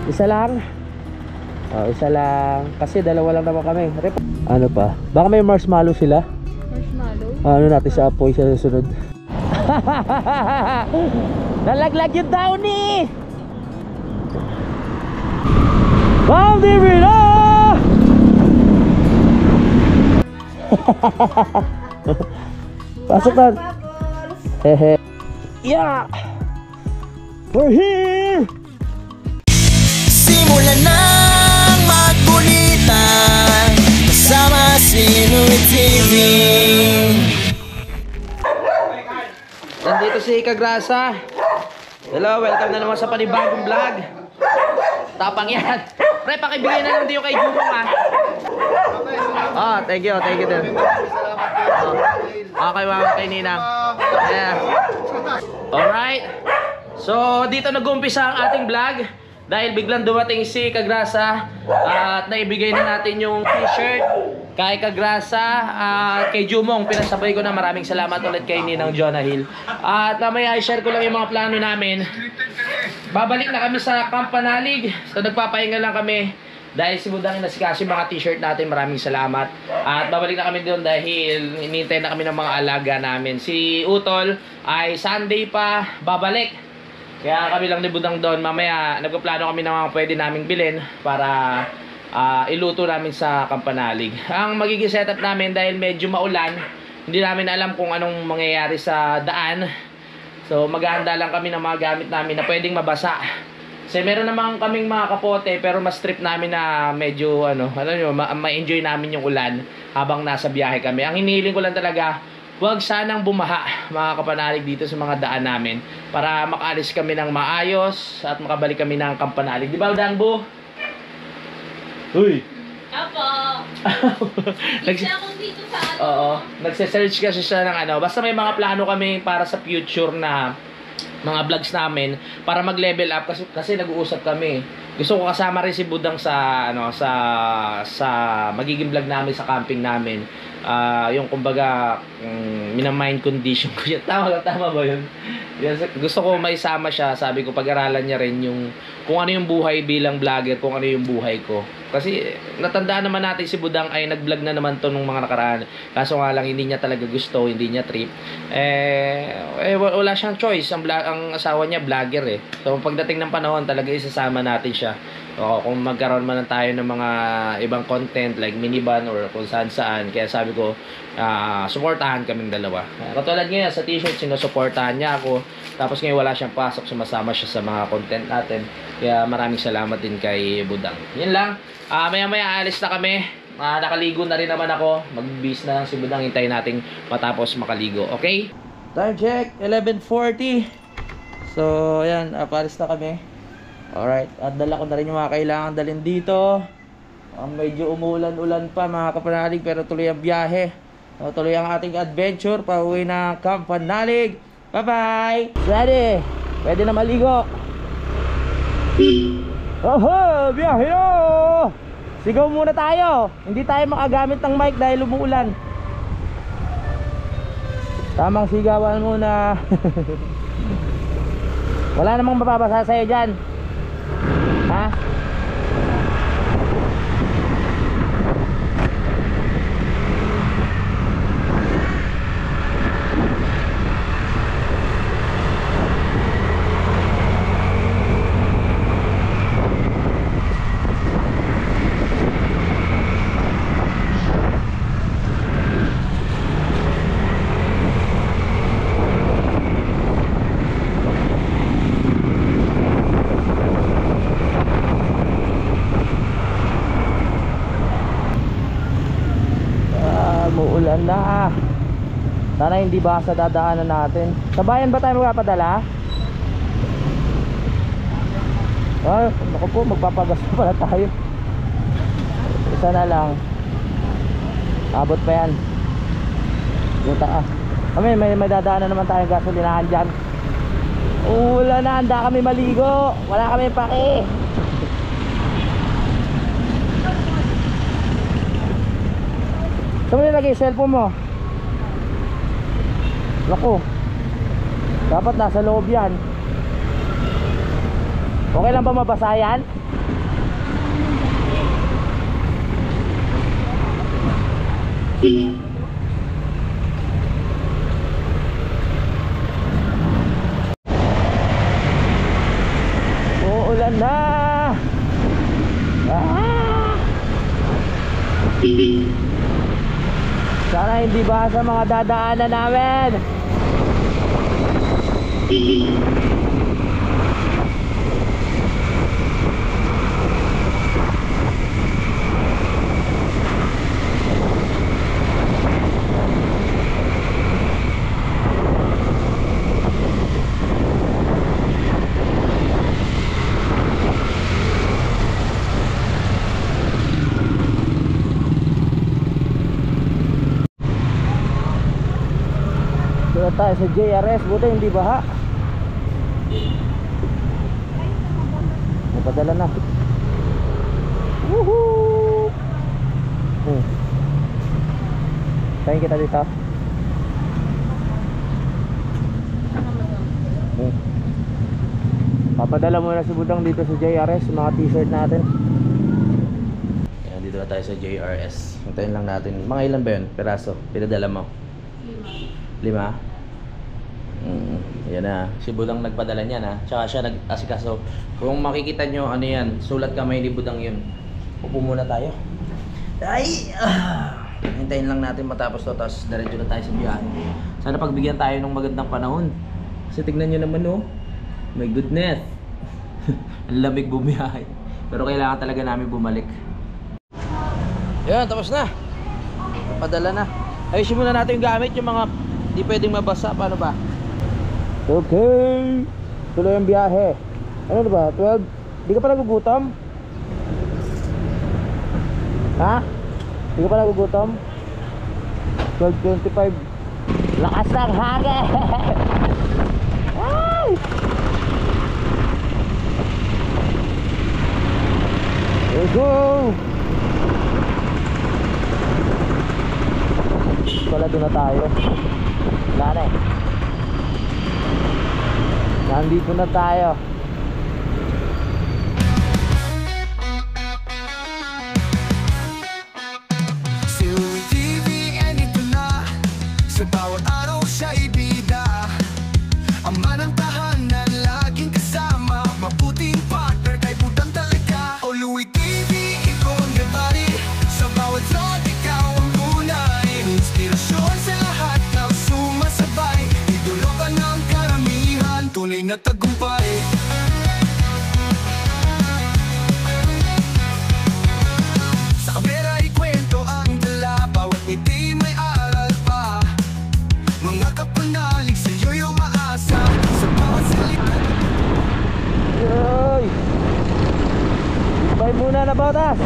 Isa lang? Isa lang. Kasi dalawa lang naman kami. Ano pa? Baka may marshmallow sila? Marshmallow? Ano natin sa apoy sa susunod? Nalaglag yung downy! Wow, Divino! Pasok na. Hehe. Yeah! We're here! Simulan ng magkulitan kasama si Louie TV. Nandito si Kagrasa. Hello, welcome na naman sa panibagong vlog. Tapang yan. Pre, pakibigay na lang din yung kay Jumong thank you din. Okay, mga kay Ninang. Yeah. Alright. So, dito nag-umpisa ang ating vlog. Dahil biglang dumating si Kagrasa at naibigay na natin yung t-shirt kay Kagrasa at kay Jumong. Pinasabay ko na, maraming salamat ulit kay Ninang Jonah Hill. At mamaya i-share ko lang yung mga plano namin. Babalik na kami sa Camp Panalig. So nagpapahinga lang kami dahil si Budang inasikaso yung mga t-shirt natin. Maraming salamat. At babalik na kami doon dahil inintay na kami ng mga alaga namin. Si Utol ay Sunday pa babalik. Kaya kami lang ni Budang doon. Mamaya nagpaplano kami ng mga pwede naming bilhin para iluto namin sa Camp Panalig. Ang magiging setup namin dahil medyo maulan, hindi namin alam kung anong mangyayari sa daan. So maghahanda lang kami ng mga gamit namin na pwedeng mabasa. Kasi meron naman kaming mga kapote pero mas trip namin na medyo ma-enjoy namin yung ulan habang nasa biyahe kami. Ang hinihiling ko lang talaga, huwag sanang bumaha mga kapanalig dito sa mga daan namin para makaalis kami ng maayos at makabalik kami ng Camp Panalig. Di ba, Dangbo? Uy! Apo! Dito sa Oo. Nagse-search kasi siya ng basta may mga plano kami para sa future na mga vlogs namin para mag-level up kasi nag-uusap kami. Gusto ko kasama rin si Budang sa sa magiging vlog namin sa camping namin. Yung kumbaga mina-mind condition ko yun. Tama ba yun? Gusto ko maisama siya. Sabi ko pag-aralan niya rin yung kung ano yung buhay bilang vlogger, kung ano yung buhay ko. Kasi natandaan naman natin si Budang ay nag-vlog na naman to nung mga nakaraan. Kaso nga lang hindi niya talaga gusto, hindi niya trip. Wala siyang choice. Ang asawa niya vlogger eh. So pagdating ng panahon talaga isasama natin siya. O kung magkaroon man tayo ng mga ibang content like minivan or kung saan. Kaya sabi ko, supportahan kaming dalawa. Katulad ngayon sa t-shirt, sinusuportahan niya ako. Tapos ngayon wala siyang pasok, sumasama siya sa mga content natin. Kaya maraming salamat din kay Budang. Yan lang. Maya-maya alis na kami. Nakaligo na rin naman ako. Mag-bis na lang si Budang. Hintayin nating matapos makaligo. Okay? Time check. 11:40. So, ayan. Palis na kami. Alright. At dala ko na rin yung mga kailangan dalhin dito. Medyo umulan-ulan pa mga kapanalig. Pero tuloy ang biyahe. Tuloy ang ating adventure. Pauwi na Camp Panalig. Bye-bye! Ready? Pwede na maligo. Oho! Biyahe na! Sigaw muna tayo. Hindi tayo makagamit ng mic dahil umuulan. Tamang sigawan muna. Wala namang mababasa sa'yo dyan. Ha? Umuulan na. Sana hindi ba sa dadaanan natin. Sa bayan ba tayo magpapadala? Naku po, magpapagas na pala tayo. Isa na lang. Abot pa yan. Yung may dadaanan naman tayong gasolinahan dyan. Umuulan na, handa kami maligo. Wala kami pake. Saan mo nilagay yung cellphone mo? Naku, dapat nasa loob yan. Okay lang ba mabasa yan? Uulan na! Ah! Sana hindi ba sa mga dadaanan namin? Dito tayo sa JRS, buti hindi baha. Napadala na. Woohoo! Tayo kita dito. Papadala muna si Budang dito sa JRS, mga t-shirt natin. Ayan, dito na tayo sa JRS. Hintayin lang natin. Mga ilan ba yun? Peraso? Pinadala mo? 5. Yan na. Si Budang nagpadala niyan ha. Tsaka siya nag-asikaso. Kung makikita nyo, ano yan, sulat kamay ni Budang yun. Upo muna tayo. Ay! Hintayin lang natin matapos to. Tapos diretso na tayo sa biyahe. Sana pagbigyan tayo ng magandang panahon. Kasi tignan nyo naman oh. My goodness. Ang lamig bumiyahe. Pero kailangan talaga namin bumalik. Yan, tapos na. Napadala na. Ayusin muna natin yung gamit. Yung mga di pwedeng mabasa. Paano ba? Okay. Tuloy ang biyahe. Ano na ba? 12? Di ka pa nagugutom? Ha? Di ka pa nagugutom? 12:25. Lakas ng hangin. Ay! Let's go! Wala, doon na tayo. Wala na eh. Nandito na tayo. Si Louie TV, and ito na. Sa bawat araw siya'y bida. Ama ng tahanan, laging kasama. Mabuting partner, kay Budang talaga. O Louie TV, ikaw ang gabari. Sa bawat road, ikaw ang tunay. Inspirasyon sa lahat na sumasabay. Idolo ka ng karamihan, tunay na tagumpay. Sa kamera ikwento ang dala. Bawat ngiti may aral pa. Mga kapanalig sa'yo'y umaasa. Sa bawat salita. Yoy! Bye muna na botas.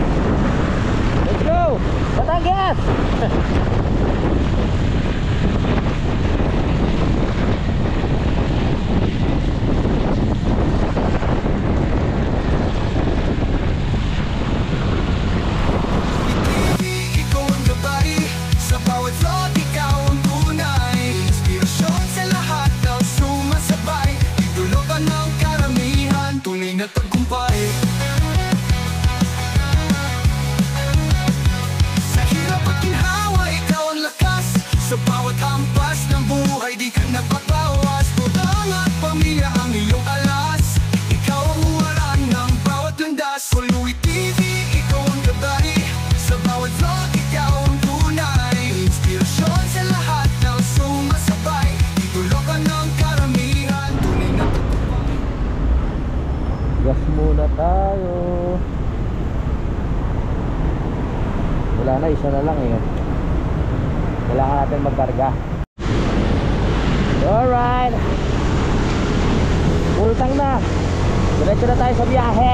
Let's go! Batangas! Ikaw ang gabay. Sa bawat road, ikaw ang tunay. Inspirasyon sa lahat ng sumasabay. Idolo ka ng karamihan, tunay na tagumpay. Sa hirap at ginhawa, ikaw ang lakas. Sa bawat hampas ng buhay, di ka napapawas. Budang at pamilya ang iyong alas. Ikaw ang huwaran ng bawat landas. O Louie TV, ikaw ang gabay. Sa bawat vlog, ikaw ang tunay. Inspirasyon sa lahat ng sumasabay. Idolo ka ng karamihan, tunay na tagumpay. Gas muna tayo. Wala na, isa na lang eh. Kailangan natin magkarga. Alright. Full tank na. Diretso na tayo sa biyahe.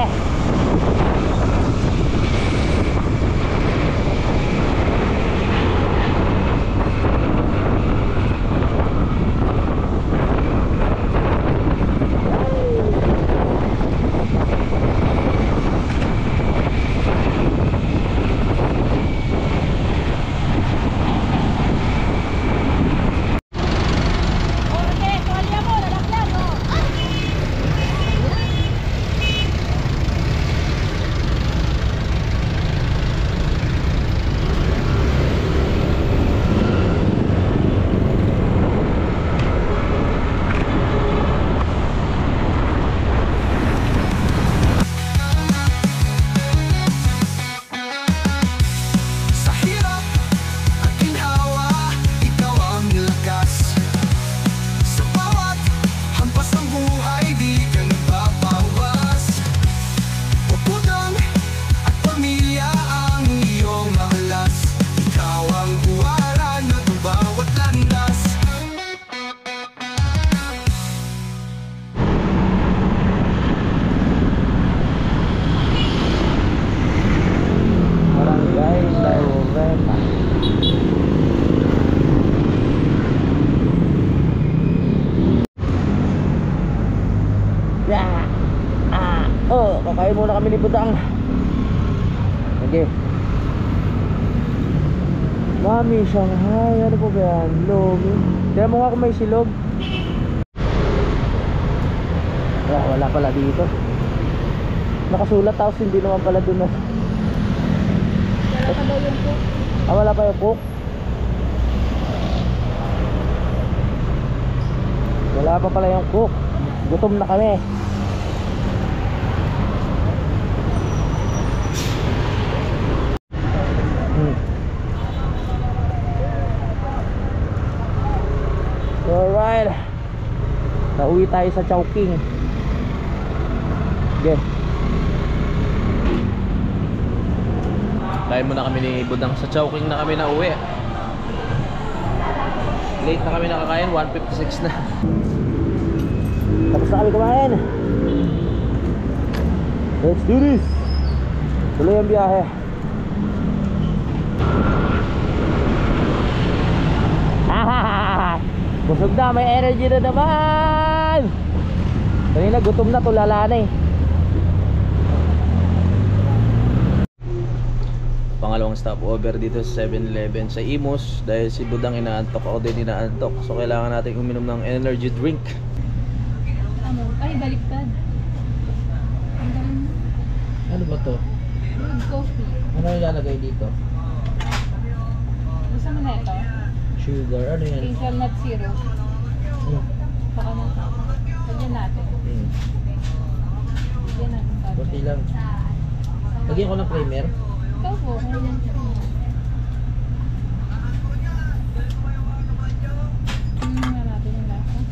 muna kami ni Budang. Okay. Mami, Shanghai. Ano po ba yan? Lomi. Kaya mo nga kung may silog. Wala pala dito. Nakasulat tapos hindi naman pala dun na. Wala pa daw yung cook. Wala pa yung cook. Wala pa pala yung cook. Gutom na kami. Alright. Nauwi tayo sa Chowking. Okay. Dahil muna kami ni Budang sa Chowking na kami na uwi. Late na kami nakakain, 1:56 na. Tapos na kami kumain. Let's do this. Tuloy ang biyahe. Busog na, may energy na naman. Kanina gutom na, tulala na eh. Pangalawang stopover dito sa 7-Eleven sa Imus. Dahil si Budang inaantok, ako din inaantok. So kailangan natin uminom ng energy drink. Ano? Ay, baliktad. Ano ba to? Good coffee. Ano ilalagay dito? Gusto mo na ito? Sugar, ano yan? Hazelnut syrup. Saka na. Lagyan natin. Lagyan natin. Kunti lang. Lagyan ko ng primer. Ikaw po. Kung yan siya. Nga natin yung lasa.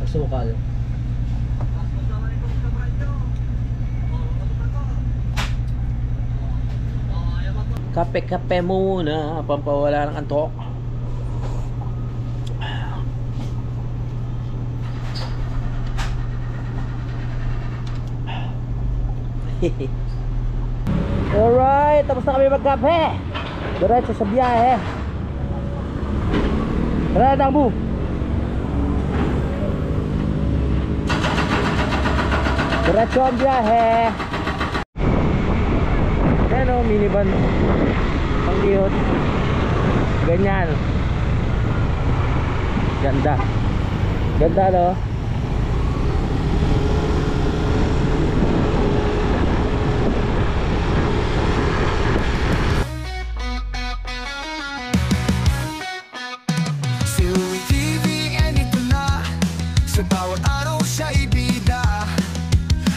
Asukal. Kape-kape muna, pampawala ng antok. Alright, tapos na kami magkape. Diretso sa biyahe. Tara na, bu. Diretso ang biyahe. Yan o, minivan. Ang cute. Ganyan. Ganda. Ganda no? Silver TV, and ito na. Sa bawat araw siya ibida.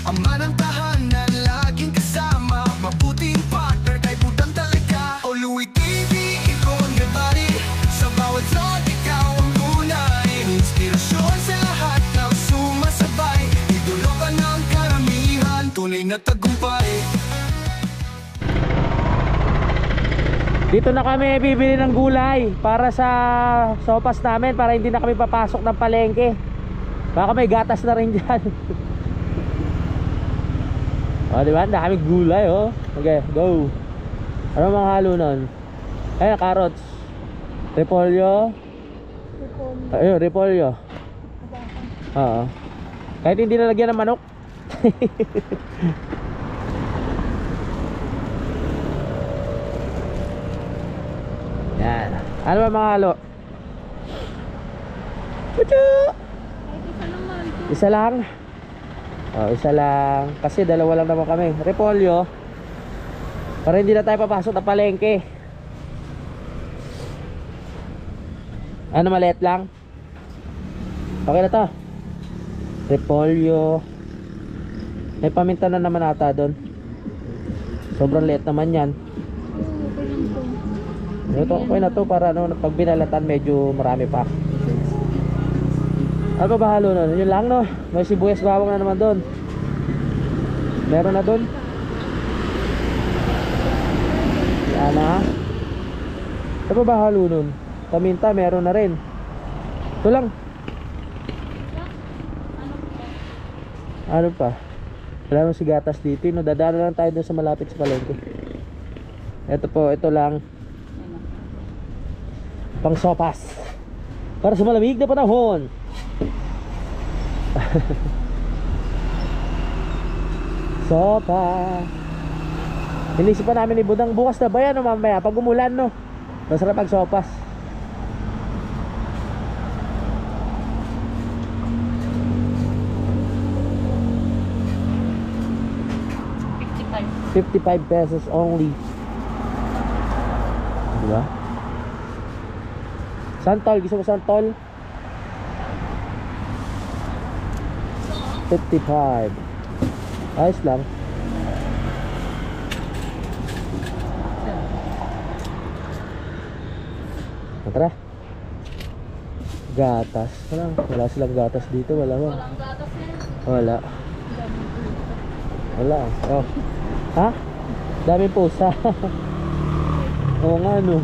Ama ng tahanan, laging kasama. Mabuting partner, kay Budang talaga. O Louie TV, ikaw ang gabari. Sa bawat slot, ikaw ang tunay. Inspirasyon sa lahat ng sumasabay. Idolo ka ng karamihan, tunay na tagumpay. Dito na kami bibili ng gulay para sa sopas namin, para hindi na kami papasok ng palengke. Baka may gatas na rin dyan. O diba? Ang daming gulay oh. Okay, go. Ano mga halo nun? Ayun, carrots. Repolyo. Ayun, repolyo. Oo. Kahit hindi na lagyan ng manok. Yan. Ano ba mga halo? Chuchu! Kahit isa naman. Isa lang. Oh, isa lang. Kasi dalawa lang naman kami. Repolyo. Para hindi na tayo papasok na palengke. Ano, maliit lang? Okay na to. Repolyo. May paminta na naman ata doon. Sobrang liit naman yan. Oo, okay lang to. Ito, okay na to para ano, pag binalatan medyo marami pa. Ano ba halo nun? Yun lang no. May sibuyas bawang na naman doon. Meron na doon. Yan na. Ano ba halo nun? Paminta meron na rin. Ito lang. Ano pa? Wala nang sigatas dito, no? Dadaan lang tayo dun sa malapit sa palengke. Ito po, ito lang. Pang sopas. Para sa malamig na panahon. Sopa. Inisip pa namin ni Budang, bukas na ba yan o mamaya? Pag umulan, no? Masarap ang sopas. ₱55 only. Diba? Santol, gusto mo santol? 55. Ayos lang. Tara. Gatas. Wala silang gatas dito. Wala ba? Walang gatas yan. Wala. Wala. Oh. Ha? Daming pusa. Oo nga no.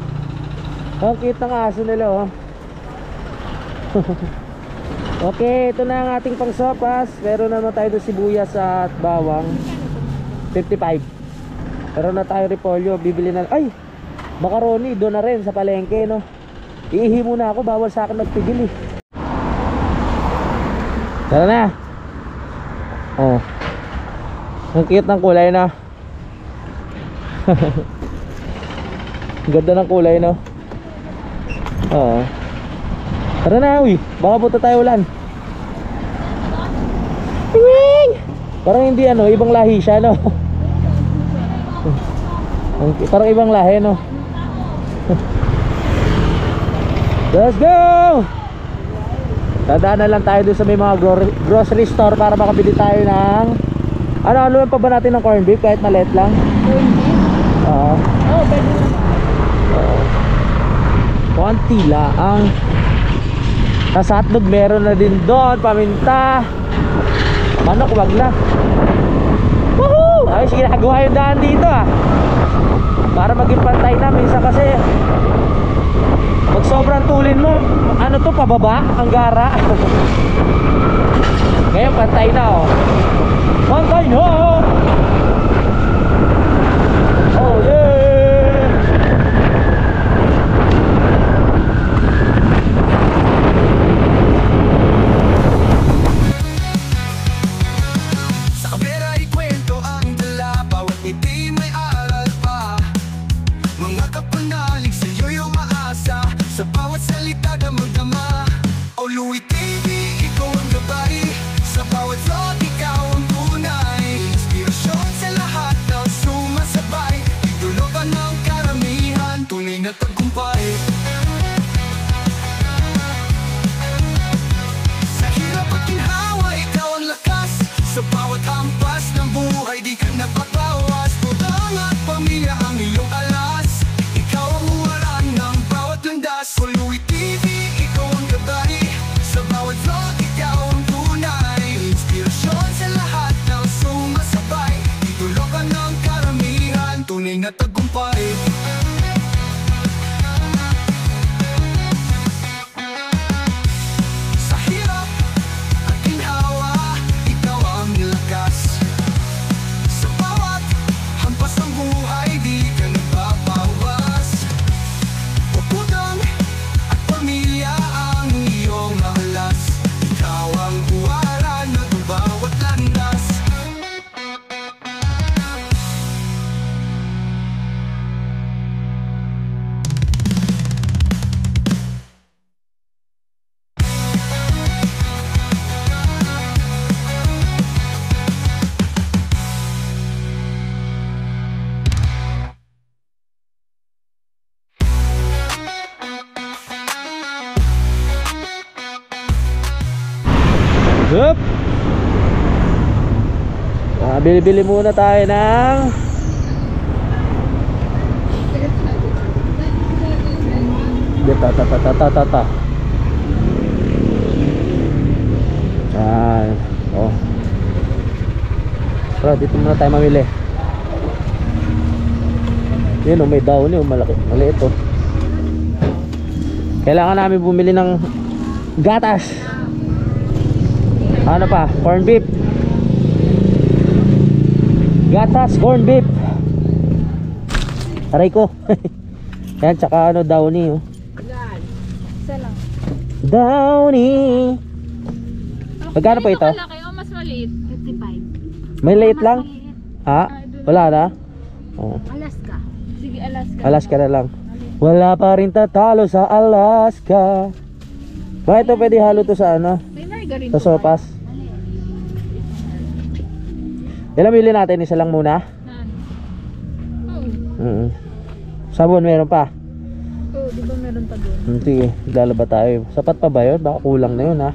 Ang cute ng aso nila oh. Okay, ito na ang ating pangsopas. Meron naman tayo doon sibuyas at bawang. 55. Meron na tayo repolyo. Bibili na. Ay! Macaroni. Doon na rin sa palengke no. Iihi muna ako. Bawal sa akin magpigil eh. Tara na. Oh. Ang cute ng kulay na. Ganda ng kulay no. Oo. Tara na uy. Baka punta tayo ulan. Tinging! Parang hindi ano. Ibang lahi siya no. Parang ibang lahi no. Let's go! Dadaan na lang tayo doon sa may mga grocery store para makabili tayo ng ano pa ba natin ng corned beef kahit maliit lang? Corned beef? Oo. Oo, pwede naman. Konti lang. Sa hotdog meron na din doon, paminta. Manok wag na. Woohoo! Ay sige, nagawa yung daan dito ah. Para maging pantay na minsan kasi pag sobrang tulin mo, ano to, pababa, ang gara. Ngayon pantay na oh. Pantay na! Oh yeah! Sa kamera ikwento ang dala, bawat ngiti may aral pa. Mga kapanalig sa'yo'y umaasa, sa bawat salita damang-dama. O Louie TV, ikaw ang gabay, sa bawat vlog ikaw ang tunay. Inspirasyon sa lahat ng sumasabay, itulugan ng karamihan, tunay na tagumpay. Sa hirap at ginhawa, ikaw ang lakas, sa bawat hampas ng buhay di ka napapawas. Tutang at pamilya ang iyong alas, ikaw ang huwaran ng bawat landas. O Louie TV, ikaw ang gabay, sa bawat vlog ikaw ang tunay. Inspirasyon sa lahat ng sumasabay, itulugan ng karamihan, tunay na tagumpay. Sa hirap at ginhawa, ikaw ang lakas, sa bawat hampas ng buhay di ka nagpapawas. Pagputang at pamilya ang iyong alas, ikaw ang huwaran ng bawat landas. Yup. Bili-bili muna tayo ng ta. Yan. Oh. Tara, dito muna tayo mamili. Yun oh, may daon yun, malaki. Maliit oh. Kailangan namin bumili ng gatas. Ano pa? Corned beef. Gatas, corned beef. Aray ko. Yan, tsaka ano, downy oh. Isa lang. Downy. Magkano pa ito? Malaki o mas maliit? 55. May liit lang? Ha? Wala na? Oo. Alaska. Sige, Alaska. Alaska na lang. Wala pa rin tatalo sa Alaska. Bakit ito pwede halo to sa ano? May margarine Sa po ba? sopas? Ilan bili natin? Isa lang muna? Oo. Sabon meron pa? Oo, di ba meron pa doon? Sige, lalaba tayo. Sapat pa ba yun? Baka kulang na yun ha.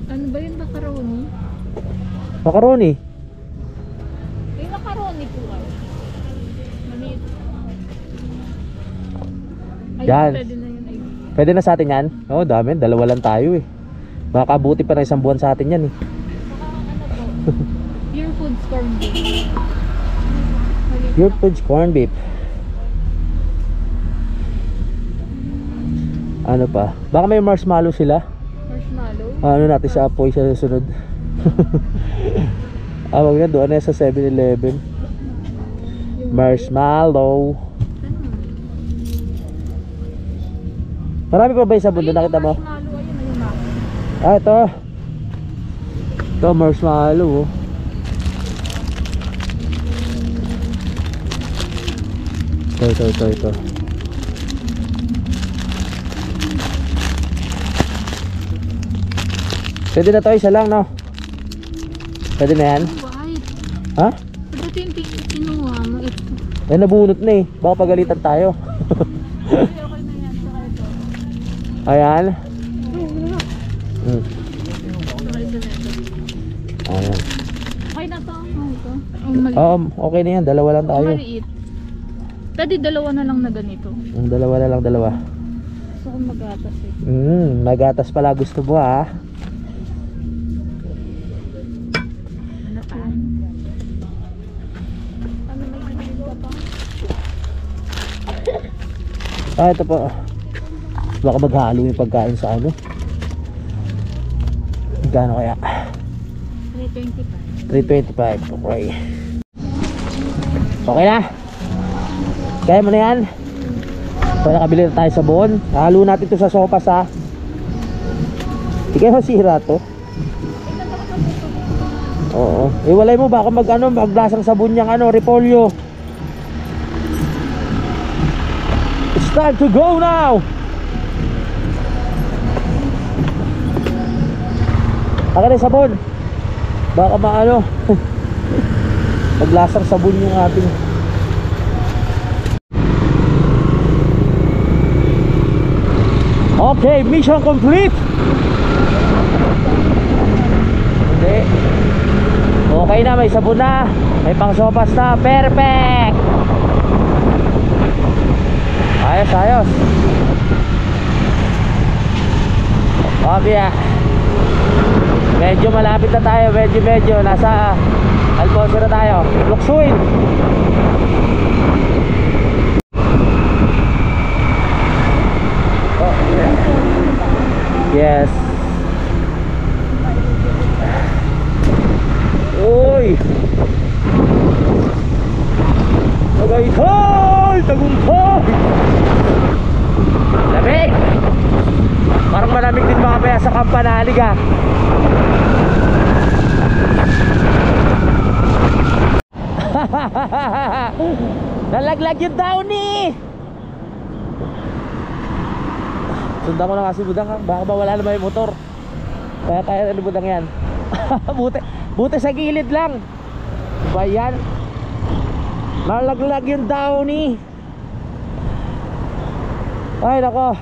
Ano ba yun, macaroni? Macaroni. May macaroni po kayo. Maliit. Ayun, Yan. pwede na yun. Ay, Pwede na sa atin yan? Oo, dami. Dalawa lang tayo eh. Makakabuti pa na isang buwan sa atin yan eh. saka ano po? Pure Foods corn beef. Maliit Pure na. Foods corn beef. Ano pa? Baka may marshmallow sila. Marshmallow. Ano natin sa apoy sa susunod. Wag na doon na sa 7-Eleven. Marshmallow. Marami pa ba yung sabon doon? Nakita mo? Marshmallow, ayun, ayun na. Ito. Ito, marshmallow. Oh. Ito. Pwede na to, isa lang, no? Pwede na yan? White. Ha? Ito yung kinuha mo. Ito. Eh, nabunot na eh. Baka pagalitan tayo. Okay na yan. Saka ito. Ayan. Saka ito na ito. Ayan. Okay na to. Oh, ito. Ang maliit. Okay na yan. Dalawa lang Ang tayo. maliit. Pwede dalawa na lang na ganito. Dalawa na lang, dalawa. Gusto kong magatas eh. Nagatas pala gusto mo ha. Ano pa? Ano may ganito ka pa? Ito po. Baka maghalo yung pagkain sa ano. Gano'n kaya? 325. 325. Okay. Okay na? Kaya mo na yan? So nakabili na tayo sa sabon. Halo natin to sa sopas ha. Hindi kayo masira to. Oo. Iwalay mo baka maglasang sabon niyang repolyo. It's time to go now. Taka na sabon. Baka maglasang sabon yung ating. Okay, mission complete. Hindi. Okay na, may sabon na. May pang sopas na. Perfect. Ayos. Okay ah. Medyo malapit na tayo. Medyo nasa Alfonso na tayo. Luksuin. Yes. Uy. Tagaytay! Tagumpay! Lamig! Parang malamig din makapaya sa Kampanalig ah. Nalaglag yung downy! Sundan ko na kasi budang ha. Baka mawala naman yung motor. Kaya ano budang yan. buti sa gilid lang. Diba yan? Nalaglag yung downy. Ay nako.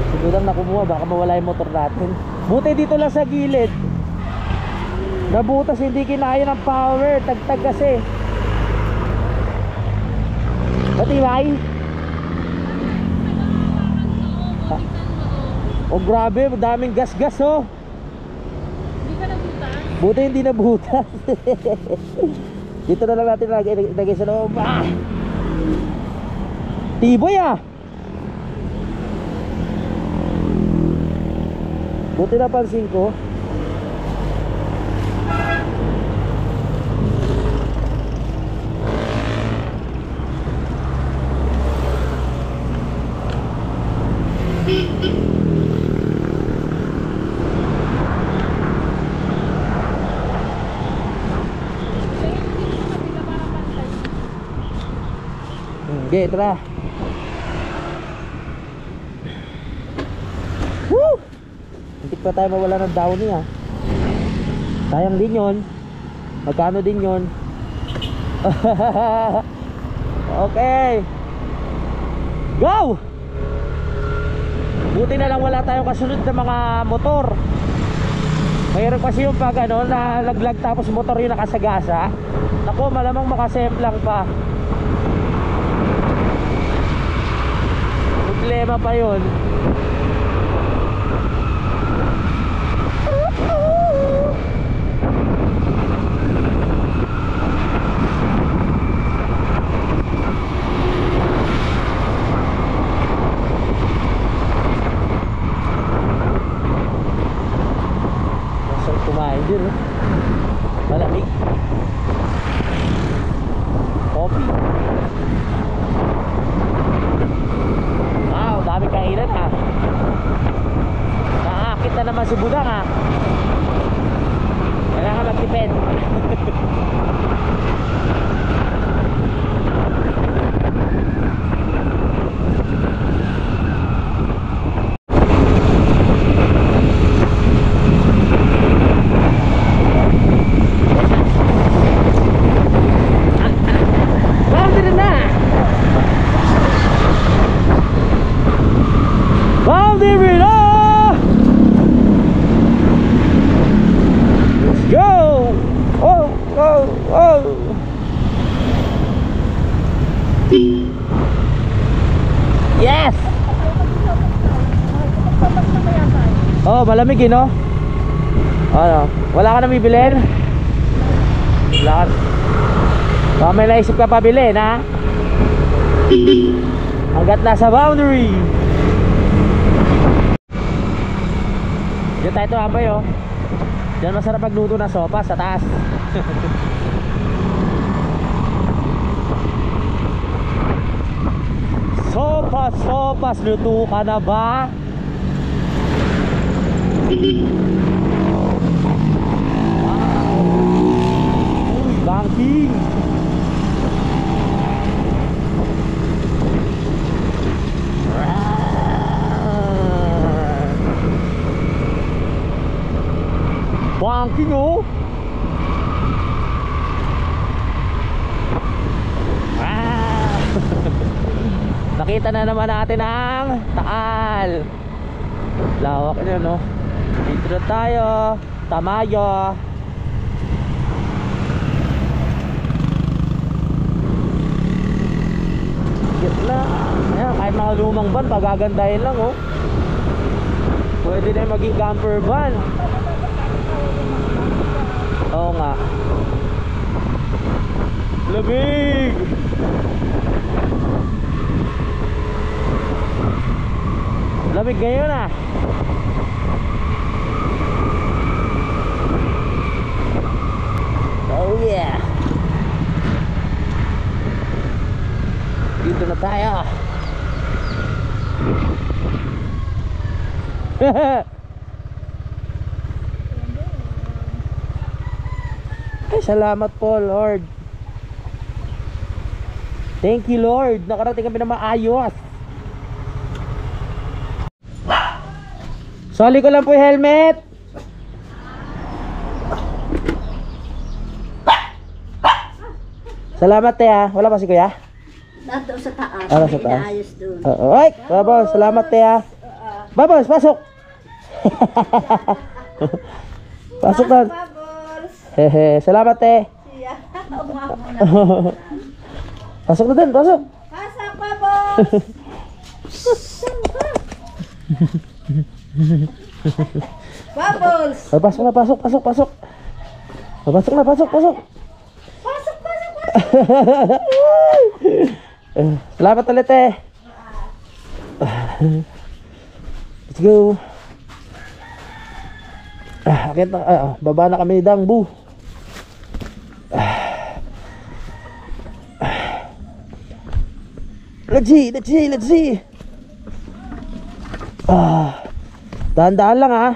Si budang na kumuha. Baka mawala yung motor natin. Buti dito lang sa gilid. Nabutas hindi kinaya ng power. Tagtag kasi. Matibay? Oh grabe, daming gas-gas oh. Hindi ka nabutas? Buti hindi nabutas. Dito na lang natin lagay sa loob. Tiboy ah. Buti napansin ko. Okay, tara. Woo! Hindi pa tayo mawala ng downy ha. Sayang din yun. Magkano din yun? Okay. Go! Buti na lang wala tayong kasunod na mga motor. Mayroon kasi yung pag ano, nalaglag tapos motor yung nakasagasa. Naku, malamang makasemplang pa. Problema pa yun. Masarap kumain din eh. Malamig. Coffee. Wow, dami kainan ha. Nakakakit na naman si Budang ha. Kailangan magtipid. Boundary na! Boundary na! Let's go! Oh, oh, oh! Yes! Oh, malamig eh, no? Ano? Wala ka na bibilin? Wala ka. Baka may naisip ka pabilin, ha? Hanggat nasa boundary. Diyan tayo tumambay, oh. Diyan masarap magluto ng sopas sa taas. Sopas, sopas, luto ka na ba? Uy, banking. Banking, oh. Nakita na naman natin ang Taal. Lawak niya, no? Dito na tayo. Tamayo. Gitna. Ayan, kahit mga lumang van, pagagandahin lang, oh. Pwede na yung maging camper van. Oo nga. Labig! Lamig ngayon ah. Oh yeah. Dito na tayo. Ay, salamat po, Lord. Thank you, Lord. Nakarating kami na maayos. Soli ko lang po yung helmet. Salamat te ha. Wala pa si kuya? Dato sa taas. Ano sa taas? Ayos doon. Ay, babos, salamat te ha. Babos, pasok. Pasok doon. Hehe, salamat te. Pasok na doon, pasok. Pasok, babos. Bubbles. Ay, pasok na, pasok. Pasok na, pasok. Pasok. Salamat ulit eh. Let's go. Akit na, baba na kami ni Dangbu. Let's see. Dahan-dahan lang ha.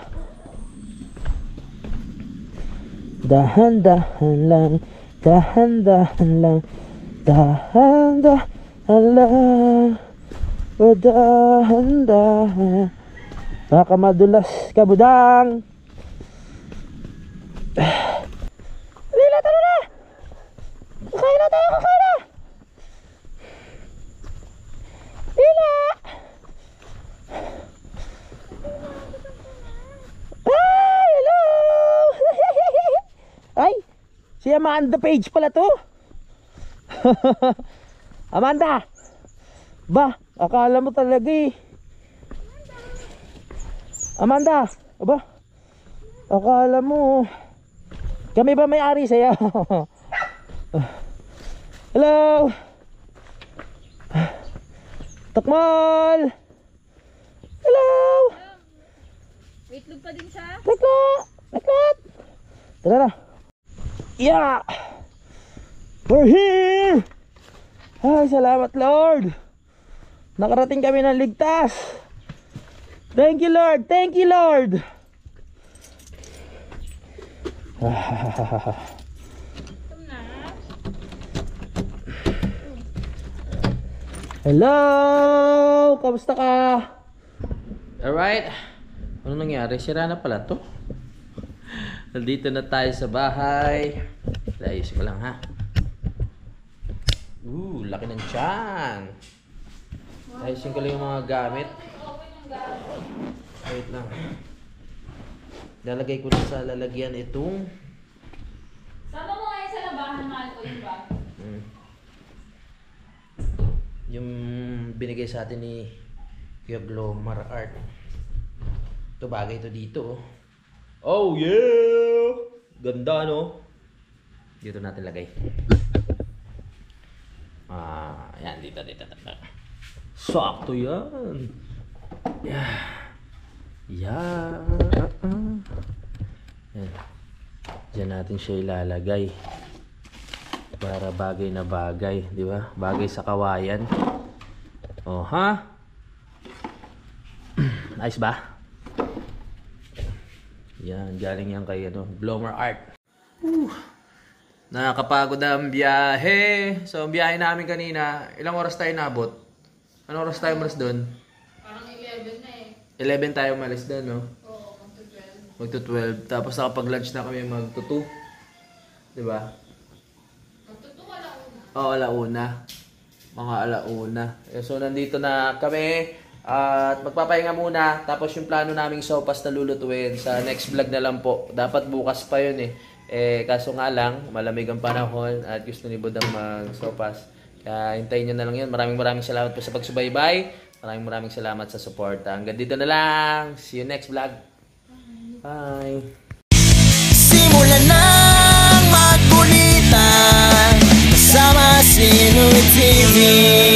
Dahan-dahan lang. Hala, dahan-dahan. Nakamadulas ka, budang. Lila, tara na! Kakain na tayo, kakain na! Lila! Ay, hello! Ay, si Amanda Page pala to. Amanda! Ba, akala mo talaga eh. Amanda! Aba, akala mo. Kami ba may-ari sa'yo? Hello! Takmal! Hello! Waitlog pa din siya. Laklat! Laklat! Tara na! Yeah! We're here! Ay, salamat Lord! Nakarating kami ng ligtas! Thank you Lord! Thank you Lord! Hello! Kamusta ka? Alright. Ano nangyari? Sira na pala to. Nandito na tayo sa bahay. Ayos ko lang ha. Laki ng tiyan. Ayusin ko lang yung mga gamit. Wait lang. Lalagay ko na sa lalagyan itong Sama mo ngayon sa labahan, mahal ko yun ba? yung binigay sa atin ni Kuya Glomar Art. Ito bagay to dito. Oh yeah! Ganda no? Dito natin lagay. Yan dito. Sakto yan. Yeah. Yan. Yan. Diyan natin siya ilalagay. Para bagay na bagay, di ba? Bagay sa kawayan. Oh, ha? Nice ba? Yan, galing yan kay Glomar Art. Nakakapagod ang biyahe. So, ang biyahe namin kanina, ilang oras tayo nabot? Anong oras tayo umalis doon? Parang 11 na eh. 11 tayo umalis doon, no? Oo, magto-12. Magto-12. Tapos nakapag-lunch na kami magto-2. Di ba? Magto-2 alauna. Oo, alauna. Mga alauna. So, nandito na kami. At magpapahinga muna. Tapos yung plano naming sopas na lulutuin sa next vlog na lang po. Dapat bukas pa yun eh. Kaso nga lang, malamig ang panahon at gusto ni Budang mag-sopas. Kaya hintayin nyo na lang yun. Maraming salamat po sa pagsubaybay. Maraming salamat sa support. Hanggang dito na lang. See you next vlog. Bye. Simulan ng magkulitan kasama si Nuit TV.